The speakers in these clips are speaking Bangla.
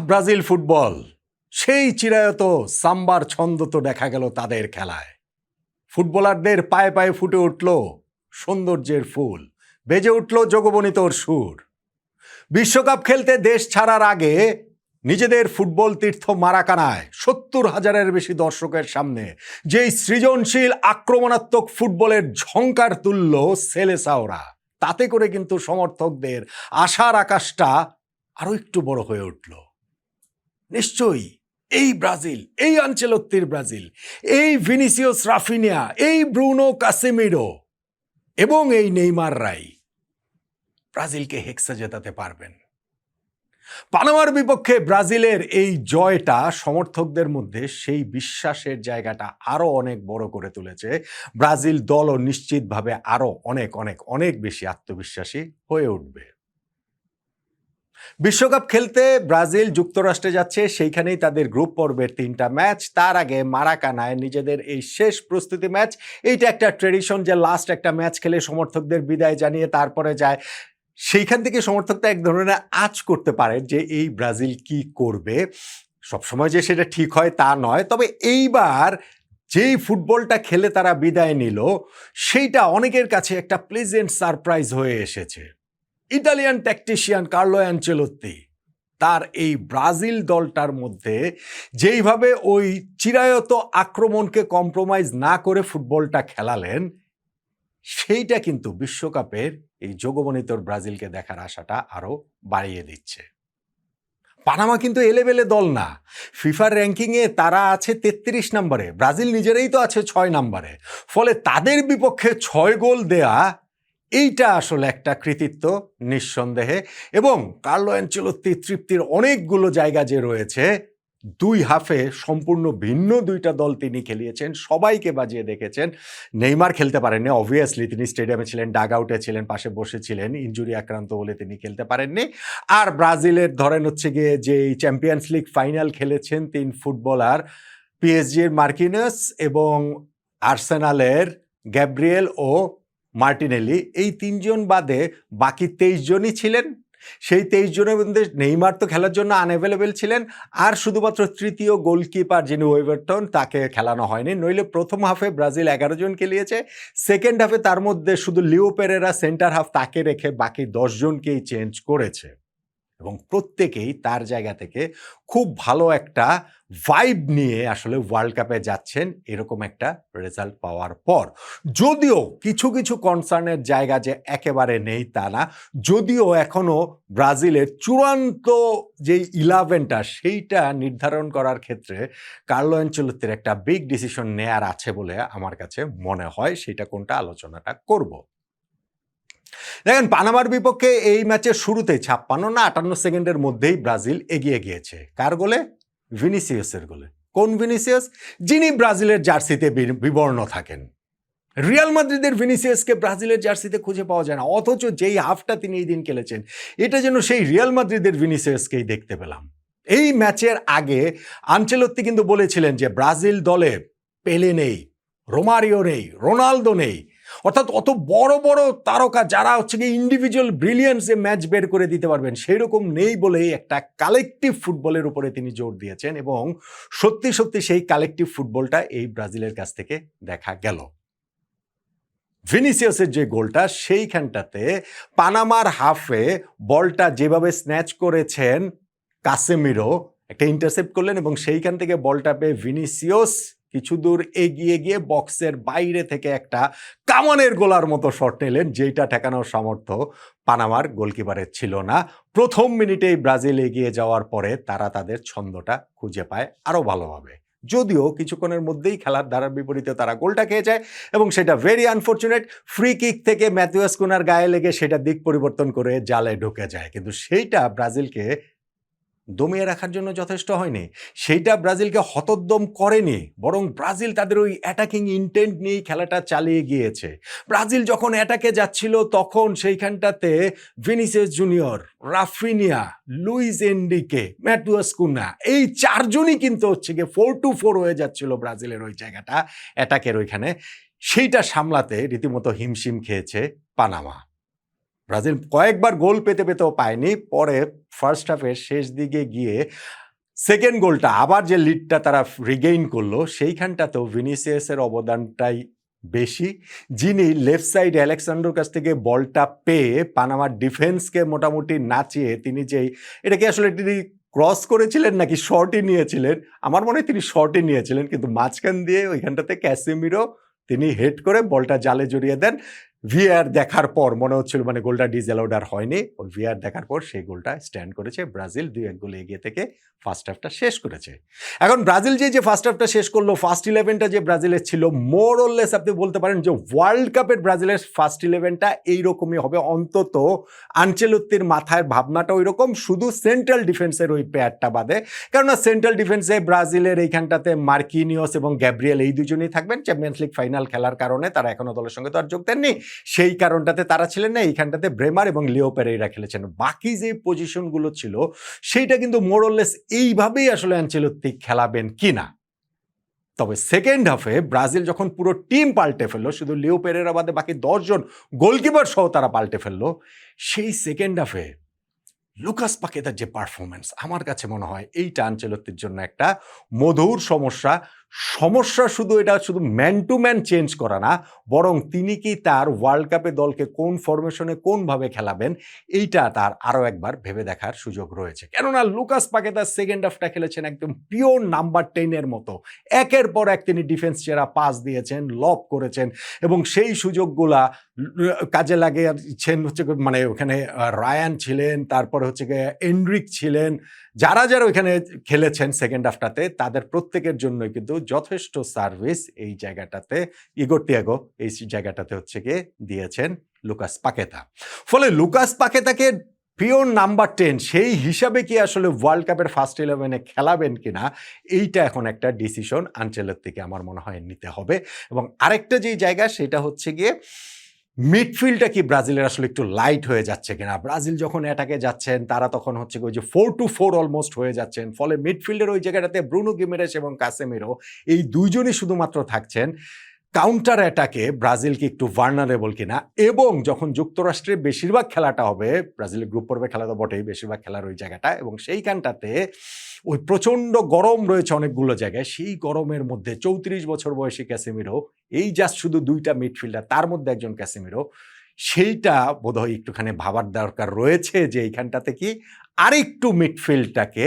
ব্রাজিল ফুটবল সেই চিরায়ত সাম্বার ছন্দ তো দেখা গেল তাদের খেলায়। ফুটবলারদের পায়ে পায়ে ফুটে উঠল সৌন্দর্যের ফুল, বেজে উঠল যোগবনিতর সুর। বিশ্বকাপ খেলতে দেশ ছাড়ার আগে নিজেদের ফুটবল তীর্থ মারাকানায় ৭০,০০০-এর বেশি দর্শকের সামনে যেই সৃজনশীল আক্রমণাত্মক ফুটবলের ঝংকার তুলল সেলেসাওরা, তাতে করে কিন্তু সমর্থকদের আশার আকাশটা আরো একটু বড় হয়ে উঠল। নিশ্চয়ই এই ব্রাজিল, এই আনচেলত্তির ব্রাজিল, এই ভিনিসিয়াস রাফিনিয়া, এই ব্রুনো কাসেমিরো এবং এই নেইমার রাই ব্রাজিলকে হেক্সা জেতাতে পারবেন। পানামার বিপক্ষে ব্রাজিলের এই জয়টা সমর্থকদের মধ্যে সেই বিশ্বাসের জায়গাটা আরো অনেক বড় করে তুলেছে। ব্রাজিল দলও নিশ্চিতভাবে আরো অনেক অনেক অনেক বেশি আত্মবিশ্বাসী হয়ে উঠবে। বিশ্বকাপ খেলতে ব্রাজিল যুক্তরাষ্ট্রে যাচ্ছে, সেইখানেই তাদের গ্রুপ পর্বের 3টা ম্যাচ। তার আগে মারাকানায় নিজেদের এই শেষ প্রস্তুতি ম্যাচ। এইটা একটা ট্রেডিশন যে লাস্ট একটা ম্যাচ খেলে সমর্থকদের বিদায় জানিয়ে তারপরে যায়। সেইখান থেকে সমর্থকরা এক ধরনের আঁচ করতে পারে যে এই ব্রাজিল কি করবে। সবসময় যে সেটা ঠিক হয় তা নয়, তবে এইবার যেই ফুটবলটা খেলে তারা বিদায় নিল সেইটা অনেকের কাছে একটা প্লেজেন্ট সারপ্রাইজ হয়ে এসেছে। ইটালিয়ান ট্যাকটিশিয়ান কার্লো অ্যানচেলোত্তি তার এই ব্রাজিল দলটার মধ্যে যেইভাবে ওই চিরায়ত আক্রমণকে কম্প্রোমাইজ না করে ফুটবলটা খেলালেন, সেইটা কিন্তু বিশ্বকাপের এই যোগবনিতর ব্রাজিলকে দেখার আশাটা আরো বাড়িয়ে দিচ্ছে। পানামা কিন্তু এলেবেলে দল না। ফিফার র্যাঙ্কিংয়ে তারা আছে ৩৩ নম্বরে, ব্রাজিল নিজেরাই তো আছে ৬ নম্বরে। ফলে তাদের বিপক্ষে ৬ গোল দেয়া এইটা আসলে একটা কৃতিত্ব নিঃসন্দেহে। এবং কার্লো অ্যানচেলোত্তির তৃপ্তির অনেকগুলো জায়গা যে রয়েছে, 2 হাফে সম্পূর্ণ ভিন্ন 2টা দল তিনি খেলিয়েছেন, সবাইকে বাজিয়ে দেখেছেন। নেইমার খেলতে পারেননি, অবভিয়াসলি তিনি স্টেডিয়ামে ছিলেন, ডাগ আউটে ছিলেন, পাশে বসেছিলেন, ইনজুরি আক্রান্ত বলে তিনি খেলতে পারেননি। আর ব্রাজিলের ধরেন হচ্ছে গিয়ে যে চ্যাম্পিয়ন্স লিগ ফাইনাল খেলেছেন 3 ফুটবলার, পিএসজির মার্কিনাস এবং আর্সেনালের গ্যাব্রিয়েল ও মার্টিনেলি, এই 3 জন বাদে বাকি 23 জনই ছিলেন। সেই 23 জনের মধ্যে নেইমার তো খেলার জন্য আনঅ্যাভেলেবেল ছিলেন, আর শুধুমাত্র তৃতীয় গোলকিপার যিনি ওয়েভারটন, তাকে খেলানো হয়নি। নইলে প্রথম হাফে ব্রাজিল 11 জন খেলিয়েছে, সেকেন্ড হাফে তার মধ্যে শুধু লিও পেরেরা সেন্টার হাফ তাকে রেখে বাকি 10 জনকেই চেঞ্জ করেছে এবং প্রত্যেকেই তার জায়গা থেকে খুব ভালো একটা ভাইব নিয়ে আসলে ওয়ার্ল্ড কাপে যাচ্ছেন এরকম একটা রেজাল্ট পাওয়ার পর। যদিও কিছু কিছু কনসার্নের জায়গা যে একেবারে নেই তা না, যদিও এখনো ব্রাজিলের চূড়ান্ত যে 11টা সেইটা নির্ধারণ করার ক্ষেত্রে কার্লো অ্যানচেলোত্তির একটা বিগ ডিসিশন নেয়ার আছে বলে আমার কাছে মনে হয়। সেটা কোনটা আলোচনাটা করব। দেখেন, পানামার বিপক্ষে এই ম্যাচের শুরুতে 56 না 58 সেকেন্ডের মধ্যেই ব্রাজিল এগিয়ে গিয়েছে। কার গোলে? ভিনিসিয়াসের গোলে। কোন ভিনিসিয়াস? যিনি ব্রাজিলের জার্সিতে বিবর্ণ থাকেন। রিয়াল মাদ্রিদের ভিনিসিয়াসকে ব্রাজিলের জার্সিতে খুঁজে পাওয়া যায় না, অথচ যেই হাফটা তিনি এই দিন খেলেছেন এটা যেন সেই রিয়াল মাদ্রিদের ভিনিসিয়াসকেই দেখতে পেলাম। এই ম্যাচের আগে আনচেলোত্তি কিন্তু বলেছিলেন যে ব্রাজিল দলে পেলে নেই, রোমারিও নেই, রোনালদো নেই, অর্থাৎ অত বড় বড় তারকা যারা হচ্ছে কি ইন্ডিভিজুয়াল ব্রিলিয়ান্সে ম্যাচ বের করে দিতে পারবেন সেই রকম নেই বলেই একটা কালেকটিভ ফুটবলের উপরে তিনি জোর দিয়েছেন এবং সত্যি সত্যি সেই কালেকটিভ ফুটবলটা এই ব্রাজিলের কাছ থেকে দেখা গেল। ভিনিসিয়াসের যে গোলটা সেইখানটাতে পানামার হাফে বলটা যেভাবে স্ন্যাচ করেছেন কাসেমিরো, একটা ইন্টারসেপ্ট করলেন এবং সেইখান থেকে বলটা পেয়ে ভিনিসিয়াস কিছু দূর এগিয়ে গিয়ে বক্সের বাইরে থেকে একটা কামানের গোলার মতো শট নিলেন, যেইটা ঠেকানোর সামর্থ্য পানামার গোলকিপারের ছিল না। প্রথম মিনিটেই ব্রাজিল এগিয়ে যাওয়ার পরে তারা তাদের ছন্দটা খুঁজে পায় আরো ভালোভাবে, যদিও কিছুক্ষণের মধ্যেই খেলার ধারার বিপরীতে তারা গোলটা খেয়ে যায় এবং সেটা ভেরি আনফর্চুনেট। ফ্রি কিক থেকে ম্যাথিউস কুনার গায়ে লেগে সেটা দিক পরিবর্তন করে জালে ঢুকে যায়, কিন্তু সেইটা ব্রাজিলকে দমিয়ে রাখার জন্য যথেষ্ট হয়নি, সেইটা ব্রাজিলকে হতোদ্যম করেনি, বরং ব্রাজিল তাদের ওই অ্যাটাকিং ইন্টেন্ট নিয়েই খেলাটা চালিয়ে গিয়েছে। ব্রাজিল যখন অ্যাটাকে যাচ্ছিল তখন সেইখানটাতে Vinicius Junior, Raphinha, Luis Enrique, Matheus Cunha, এই 4 জনই কিন্তু হচ্ছে গিয়ে 4-4 হয়ে যাচ্ছিল ব্রাজিলের ওই জায়গাটা অ্যাটাকের ওইখানে। সেইটা সামলাতে রীতিমতো হিমশিম খেয়েছে পানামা। ব্রাজিল কয়েকবার গোল পেতে পেতেও পায়নি, পরে ফার্স্ট হাফের শেষ দিকে গিয়ে সেকেন্ড গোলটা আবার যে লিডটা তারা রিগেইন করলো সেইখানটাতেও ভিনিসিয়াসের অবদানটাই বেশি, যিনি লেফট সাইড আলেক্সান্ডার কাছ থেকে বলটা পেয়ে পানামার ডিফেন্সকে মোটামুটি নাচিয়ে তিনি যেই, এটা কি আসলে তিনি ক্রস করেছিলেন নাকি শর্টই নিয়েছিলেন, আমার মনে হয় তিনি শর্টই নিয়েছিলেন, কিন্তু মাঝখান দিয়ে ওইখানটাতে ক্যাসেমিরো তিনি হেড করে বলটা জালে জড়িয়ে দেন। ভিআর দেখার পর মনে হচ্ছিল মানে গোলটা ডিসঅ্যালাউড আর হয়নি, ওই ভিআর দেখার পর সেই গোলটা স্ট্যান্ড করেছে, ব্রাজিল 2-1 গোলে এগিয়ে থেকে ফার্স্ট হাফটা শেষ করেছে। এখন ব্রাজিল যে ফার্স্ট হাফটা শেষ করলো, ফার্স্ট 11টা যে ব্রাজিলের ছিল মোর অর লেস আপনি বলতে পারেন যে ওয়ার্ল্ড কাপের ব্রাজিলের ফার্স্ট 11টা এইরকমই হবে, অন্তত আনচেলত্তির মাথায় ভাবনাটা ওই রকম, শুধু সেন্ট্রাল ডিফেন্সের ওই পেয়ারটা বাদে, কেননা সেন্ট্রাল ডিফেন্সে ব্রাজিলের এইখানটাতে মার্কিনিওস এবং গ্যাব্রিয়েল এই দুজনেই থাকবেন, চ্যাম্পিয়ন্স লিগ ফাইনাল খেলার কারণে তারা এখনো দলের সঙ্গে তো আর যোগ দেননি, সেই কারণটাতে তারা ছিলেন না, এইখানটাতে ব্রেমার এবং লিও পেরেইরা খেলেছেন। বাকি যে পজিশনগুলো ছিল সেইটা কিন্তু মোর অর লেস এইভাবেই আসলে আনচেলত্তি খেলাবেন কিনা। তবে সেকেন্ড হাফে ব্রাজিল যখন পুরো টিম পাল্টে ফেললো, শুধু লিও পেরেরা বাদে বাকি 10 জন গোলকিপার সহ তারা পাল্টে ফেললো, সেই সেকেন্ড হাফে লুকাস পাকেতার যে পারফরমেন্স, আমার কাছে মনে হয় এইটা আনচেলত্তির জন্য একটা মধুর সমস্যা। শুধু এটা শুধু ম্যান টু ম্যান চেঞ্জ করা না, বরং তিনি কি তার ওয়ার্ল্ড কাপে দলকে কোন ফরমেশনে কোনভাবে খেলাবেন এইটা তার আরও একবার ভেবে দেখার সুযোগ রয়েছে। কেননা লুকাস পাকেতার সেকেন্ড হাফটা খেলেছেন একদম পিওর নাম্বার 10-এর মতো, একের পর এক তিনি ডিফেন্স চেরা পাস দিয়েছেন, লব করেছেন এবং সেই সুযোগগুলা কাজে লাগিয়েছেন। হচ্ছে মানে ওখানে রায়ান ছিলেন, তারপরে হচ্ছে গিয়ে এন্ড্রিক ছিলেন, যারা যারা ওইখানে খেলেছেন সেকেন্ড হাফটাতে তাদের প্রত্যেকের জন্যই কিন্তু যথেষ্ট সার্ভিস এই জায়গাটাতে ইগোর তিয়াগো এই জায়গাটাতে হচ্ছে গিয়ে দিয়েছেন লুকাস পাকেতা। ফলে লুকাস পাকেতাকে পিওর নাম্বার 10 সেই হিসাবে কি আসলে ওয়ার্ল্ড কাপের ফার্স্ট 11-এ খেলাবেন কিনা, এইটা এখন একটা ডিসিশন আনচেলত্তিকে আমার মনে হয় নিতে হবে। এবং আরেকটা যেই জায়গা সেটা হচ্ছে গিয়ে মিডফিল্ডটা কি ব্রাজিলের আসলে একটু লাইট হয়ে যাচ্ছে কিনা। ব্রাজিল যখন অ্যাটাকে যাচ্ছেন তারা তখন হচ্ছে ওই যে 4-4 অলমোস্ট হয়ে যাচ্ছেন, ফলে মিডফিল্ডের ওই জায়গাটাতে ব্রুনো গিমেরেস এবং কাসেমিরো এই দুইজনই শুধুমাত্র থাকছেন। কাউন্টার অ্যাটাকে ব্রাজিল কি একটু ভার্নারেবল কিনা, এবং যখন যুক্তরাষ্ট্রের বেশিরভাগ খেলাটা হবে, ব্রাজিলের গ্রুপ পর্বে খেলা তো বটেই, বেশিরভাগ খেলার ওই জায়গাটা, এবং সেইখানটাতে ওই প্রচণ্ড গরম রয়েছে অনেকগুলো জায়গায়, সেই গরমের মধ্যে 34 বছর বয়সী ক্যাসেমিরো, এই জাস্ট শুধু দুইটা মিডফিল্ডার তার মধ্যে একজন ক্যাসেমিরো, সেইটা বোধহয় একটুখানি ভাবার দরকার রয়েছে যে এইখানটাতে কি আরেকটু মিডফিল্ডটাকে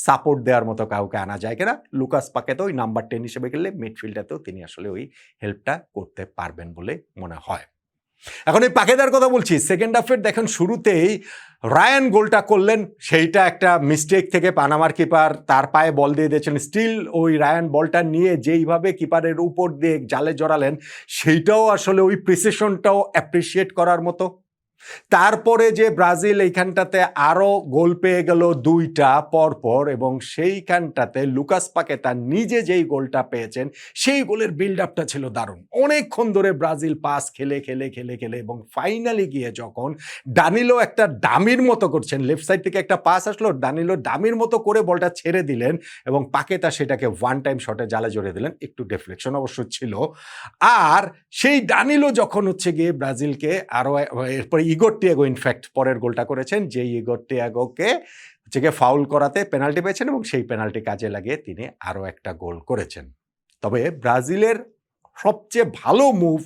সাপোর্ট দেওয়ার মতো কাউকে আনা যায় কিনা। লুকাস পাকেতো ওই নাম্বার 10 হিসেবে খেললে মিডফিল্ডটাতেও তিনি আসলে ওই হেল্পটা করতে পারবেন বলে মনে হয়। এখন এই পাকেদার কথা বলছি, সেকেন্ড হাফের দেখেন শুরুতেই রায়ান গোলটা করলেন, সেইটা একটা মিস্টেক থেকে পানামার কিপার তার পায়ে বল দিয়ে দিয়েছেন, স্টিল ওই রায়ান বলটা নিয়ে যেইভাবে কিপারের উপর দিয়ে জালে জড়ালেন সেইটাও আসলে ওই প্রিসিশনটাও অ্যাপ্রিসিয়েট করার মতো। তারপরে যে ব্রাজিল এইখানটাতে আরও গোল পেয়ে গেল 2টা পরপর, এবং সেইখানটাতে লুকাস পাকেতা নিজে যেই গোলটা পেয়েছেন সেই গোলের বিল্ড আপটা ছিল দারুণ। অনেকক্ষণ ধরে ব্রাজিল পাস খেলে খেলে খেলে খেলে এবং ফাইনালি গিয়ে যখন দানিলো একটা ডামির মতো করছেন, লেফট সাইড থেকে একটা পাস আসলো, দানিলো ডামির মতো করে বলটা ছেড়ে দিলেন এবং পাকেতা সেটাকে ওয়ান টাইম শটে জালে জড়িয়ে দিলেন, একটু ডেফ্লেকশন অবশ্য ছিল। আর সেই দানিলো যখন হচ্ছে গিয়ে ব্রাজিলকে আরও, এরপরে ইগোর টিয়াগো ইনফ্যাক্ট পরের গোলটা করেছেন, যে ইগোর টিয়াগোকে হচ্ছে গিয়ে ফাউল করাতে পেনাল্টি পেয়েছেন এবং সেই পেনাল্টি কাজে লাগিয়ে তিনি আরও একটা গোল করেছেন। তবে ব্রাজিলের সবচেয়ে ভালো মুভ,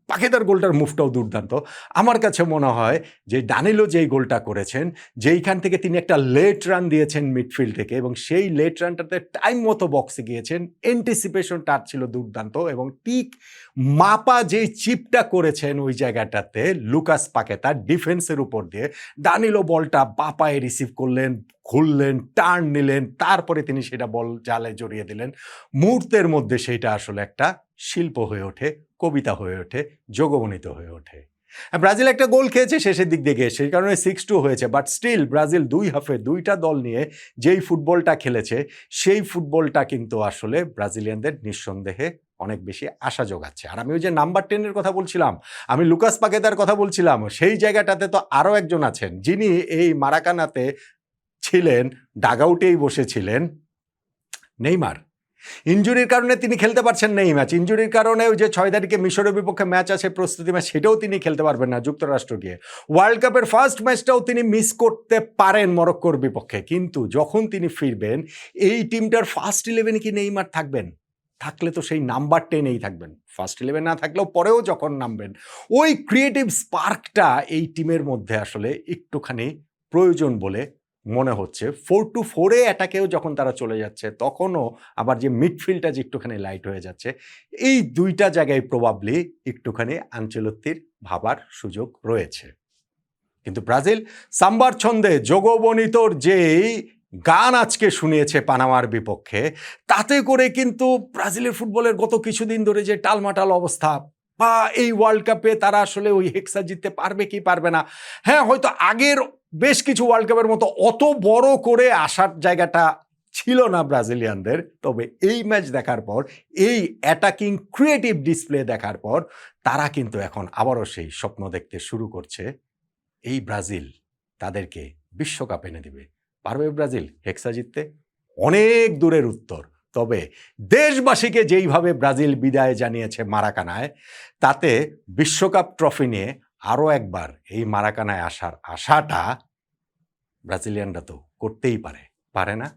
পাকেতার গোলটার মুভটাও দুর্দান্ত আমার কাছে মনে হয়, যে দানিলো যেই গোলটা করেছেন, যেইখান থেকে তিনি একটা লেট রান দিয়েছেন মিডফিল্ড থেকে এবং সেই লেট রানটাতে টাইম মতো বক্সে গিয়েছেন, এন্টিসিপেশন তার ছিল দুর্দান্ত, এবং ঠিক মাপা যেই চিপটা করেছেন ওই জায়গাটাতে লুকাস পাকেতা ডিফেন্সের উপর দিয়ে, দানিলো বলটা বাপায়ে রিসিভ করলেন, খুললেন, টার্ন নিলেন, তারপরে তিনি সেটা বল জালে জড়িয়ে দিলেন। মুহূর্তের মধ্যে সেইটা আসলে একটা শিল্প হয়ে ওঠে, কবিতা হয়ে ওঠে, যোগবনিত হয়ে ওঠে। ব্রাজিল একটা গোল খেয়েছে শেষের দিক দিয়ে, সেই কারণে 6-2 হয়েছে, বাট স্টিল ব্রাজিল 2 হাফে 2টা দল নিয়ে যেই ফুটবলটা খেলেছে সেই ফুটবলটা কিন্তু আসলে ব্রাজিলিয়ানদের নিঃসন্দেহে অনেক বেশি আশা যোগাচ্ছে। আর আমি ওই যে নাম্বার 10-এর কথা বলছিলাম, আমি লুকাস পাকেতার কথা বলছিলাম, সেই জায়গাটাতে তো আরও একজন আছেন যিনি এই মারাকানাতে ছিলেন, ডাগআউটেই বসেছিলেন, নেইমার। ইনজুরির কারণে তিনি খেলতে পারছেন না এই ম্যাচ। ইনজুরির কারণে ওই যে 6 তারিখে মিশরের বিপক্ষে ম্যাচ আছে, প্রস্তুতি ম্যাচ, সেটাও তিনি খেলতে পারবেন না যুক্তরাষ্ট্র গিয়ে। ওয়ার্ল্ড কাপের ফার্স্ট ম্যাচটাও তিনি মিস করতে পারেন মরক্কোর বিপক্ষে। কিন্তু যখন তিনি ফিরবেন, এই টিমটার ফার্স্ট 11 কি নেইমার থাকবেন? থাকলে তো সেই নাম্বার 10-এই থাকবেন। ফার্স্ট 11 না থাকলেও পরেও যখন নামবেন, ওই ক্রিয়েটিভ স্পার্কটা এই টিমের মধ্যে আসলে একটুখানি প্রয়োজন বলে মনে হচ্ছে। 4-4-এ অ্যাটাকেও যখন তারা চলে যাচ্ছে, তখনও আবার যে মিডফিল্ডটা যে একটুখানি লাইট হয়ে যাচ্ছে, এই 2টা জায়গায় প্রবাবলি একটুখানি আনচেলত্তির ভাবার সুযোগ রয়েছে। কিন্তু ব্রাজিল সাম্বার ছন্দে যোগবনিতর যেই গান আজকে শুনিয়েছে পানামার বিপক্ষে, তাতে করে কিন্তু ব্রাজিলের ফুটবলের গত কিছুদিন ধরে যে টালমাটাল অবস্থা, বা এই ওয়ার্ল্ড কাপে তারা আসলে ওই হেক্সা জিততে পারবে কি পারবে না, হ্যাঁ হয়তো আগের বেশ কিছু ওয়ার্ল্ড কাপের মতো অত বড় করে আসার জায়গাটা ছিল না ব্রাজিলিয়ানদের। তবে এই ম্যাচ দেখার পর, এই অ্যাটাকিং ক্রিয়েটিভ ডিসপ্লে দেখার পর, তারা কিন্তু এখন আবারও সেই স্বপ্ন দেখতে শুরু করছে। এই ব্রাজিল তাদেরকে বিশ্বকাপ এনে দিবে। পারবে ব্রাজিল হেক্সা জিততে? অনেক দূরের উত্তর। তবে দেশবাসীকে যেইভাবে ব্রাজিল বিদায় জানিয়েছে মারাকানায়, তাতে বিশ্বকাপ ট্রফি নিয়ে আরও একবার এই মারাকানায় আসার আশাটা ব্রাজিলিয়ানরা তো করতেই পারে, পারে না?